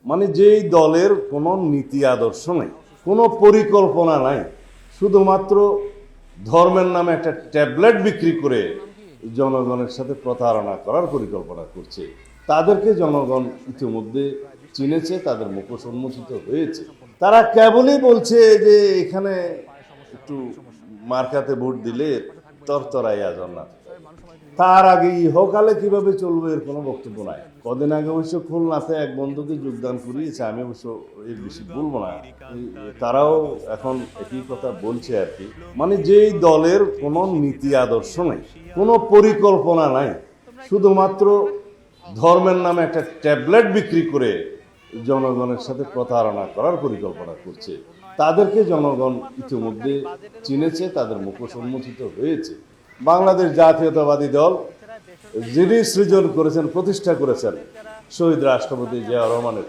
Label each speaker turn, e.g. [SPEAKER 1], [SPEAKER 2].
[SPEAKER 1] মানে যেই দলের কোনো নীতি আদর্শ নাই, কোনো পরিকল্পনা নাই, শুধুমাত্র ধর্মের নামে একটা ট্যাবলেট বিক্রি করে জনগণের সাথে প্রতারণা করার পরিকল্পনা করছে, তাদেরকে জনগণ ইতিমধ্যে চিনেছে, তাদের মুখোশ উন্মোচিত হয়েছে। তারা কেবলই বলছে যে এখানে একটু মার্কাতে ভোট দিলে তরতরাইয়া জান্নাত, তার আগে ইহকালে কিভাবে চলবে এর কোনো বক্তব্য নাই। কদিন আগে অবশ্য খুলনাতে এক বন্ধুকে যোগদান করিয়েছে, আমি অবশ্য এর বেশি বলবো না, তারাও এখন একই কথা বলছে আর কি। মানে যেই দলের কোনো নীতি আদর্শ নাই, কোনো পরিকল্পনা নাই, শুধুমাত্র ধর্মের নামে একটা ট্যাবলেট বিক্রি করে জনগণের সাথে প্রতারণা করার পরিকল্পনা করছে, তাদেরকে জনগণ ইতিমধ্যে চিনেছে, তাদের মুখোশ উন্মোচিত হয়েছে। বাংলাদেশ জাতীয়তাবাদী দল যিনি সৃজন করেছেন, প্রতিষ্ঠা করেছেন শহীদ রাষ্ট্রপতি জিয়াউর রহমানের